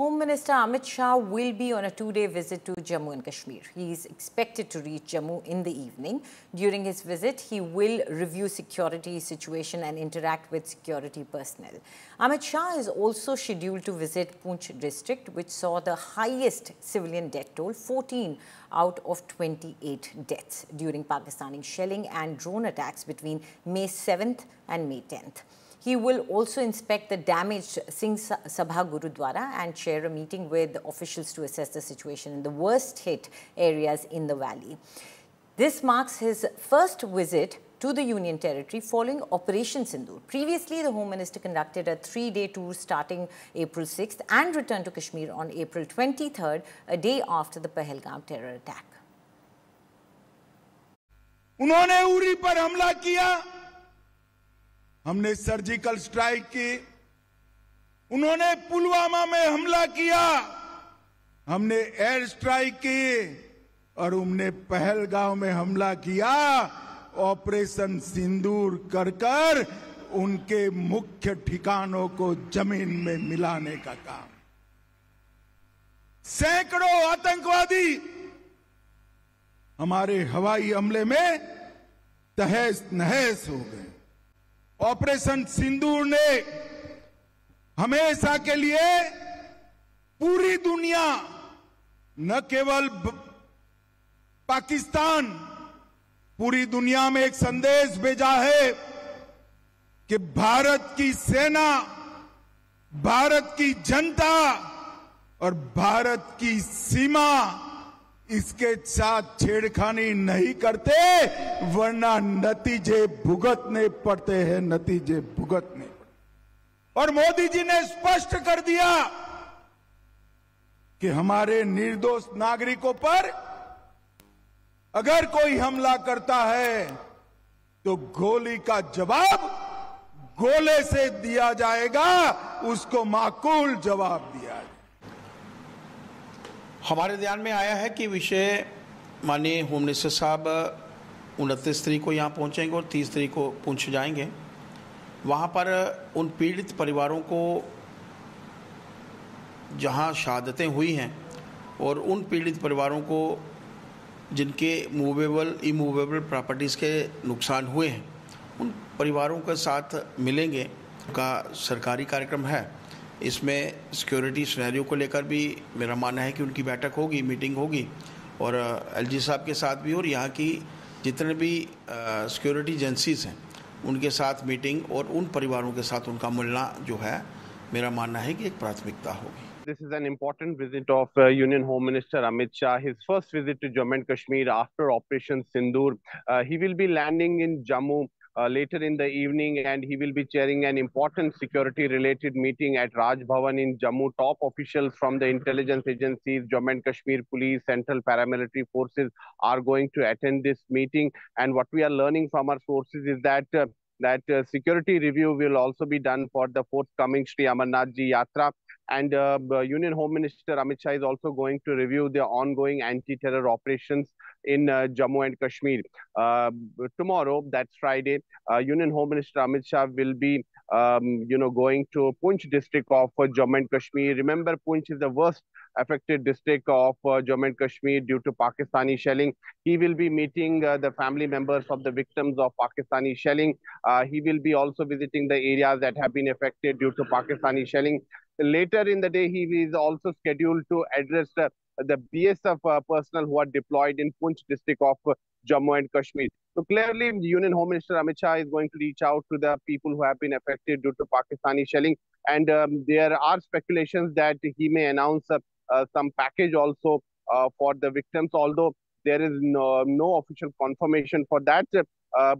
Home Minister Amit Shah will be on a two-day visit to Jammu and Kashmir. He is expected to reach Jammu in the evening. During his visit, he will review security situation and interact with security personnel. Amit Shah is also scheduled to visit Poonch district, which saw the highest civilian death toll, 14 out of 28 deaths during Pakistani shelling and drone attacks between May 7th and May 10th. He will also inspect the damaged Singh Sabha Gurudwara and chair a meeting with officials to assess the situation in the worst hit areas in the valley. This marks his first visit to the Union Territory following Operation Sindoor. Previously, the Home Minister conducted a three-day tour starting April 6th and returned to Kashmir on April 23rd, a day after the Pahalgam terror attack. उन्होंने उरी पर हमला किया, हमने surgical strike की। उन्होंने पुलवामा में हमला किया, हमने एयर स्ट्राइक की और उन्होंने पहलगांव में हमला किया। ऑपरेशन सिंदूर कर कर उनके मुख्य ठिकानों को जमीन में मिलाने का काम। सैकड़ों आतंकवादी हमारे हवाई हमले में तहस नहस हो गए। ऑपरेशन सिंदूर ने हमेशा के लिए पूरी दुनिया, न केवल पाकिस्तान, पूरी दुनिया में एक संदेश भेजा है कि भारत की सेना, भारत की जनता और भारत की सीमा इसके साथ छेड़खानी नहीं करते, वरना नतीजे भुगतने पड़ते हैं, नतीजे भुगतने पड़ते। और मोदी जी ने स्पष्ट कर दिया कि हमारे निर्दोष नागरिकों पर अगर कोई हमला करता है तो गोली का जवाब गोले से दिया जाएगा, उसको माकूल जवाब दिया जाएगा। हमारे ध्यान में आया है कि विषय माननीय होम मिनिस्टर साहब 29 तारीख को यहाँ पहुँचेंगे और 30 तारीख को पूंछ जाएंगे। वहाँ पर उन पीड़ित परिवारों को जहाँ शहादतें हुई हैं और उन पीड़ित परिवारों को जिनके मूवेबल इमूवेबल प्रॉपर्टीज़ के नुकसान हुए हैं, उन परिवारों के साथ मिलेंगे का सरकारी कार्यक्रम है। इसमें सिक्योरिटी सिनेरियो को लेकर भी मेरा मानना है कि उनकी बैठक होगी, मीटिंग होगी और एलजी साहब के साथ भी और यहाँ की जितने भी सिक्योरिटी एजेंसीज़ हैं उनके साथ मीटिंग और उन परिवारों के साथ उनका मिलना जो है, मेरा मानना है कि एक प्राथमिकता होगी। This is an important visit of Union Home Minister Amit Shah, his first visit to Jammu and Kashmir after Operation Sindoor. He will be landing in Jammu later in the evening and he will be chairing an important security-related meeting at Raj Bhavan in Jammu. Top officials from the intelligence agencies, Jammu and Kashmir Police, Central Paramilitary Forces are going to attend this meeting. And what we are learning from our sources is that security review will also be done for the forthcoming Shri Amarnath Ji Yatra. And Union Home Minister Amit Shah is also going to review the ongoing anti-terror operations in Jammu and Kashmir. Tomorrow, that's Friday, Union Home Minister Amit Shah will be, going to Poonch district of Jammu and Kashmir. Remember, Poonch is the worst affected district of Jammu and Kashmir due to Pakistani shelling. He will be meeting the family members of the victims of Pakistani shelling. He will be also visiting the areas that have been affected due to Pakistani shelling. Later in the day, he is also scheduled to address the BSF personnel who are deployed in Poonch district of Jammu and Kashmir. So clearly, Union Home Minister Amit Shah is going to reach out to the people who have been affected due to Pakistani shelling. And there are speculations that he may announce some package also for the victims, although there is no official confirmation for that.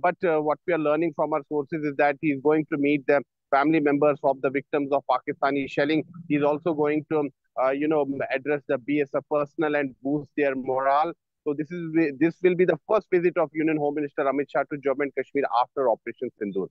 But what we are learning from our sources is that he is going to meet the family members of the victims of Pakistani shelling. He's also going to, address the BSF personnel and boost their morale. So this will be the first visit of Union Home Minister Amit Shah to Jammu and Kashmir after Operation Sindoor.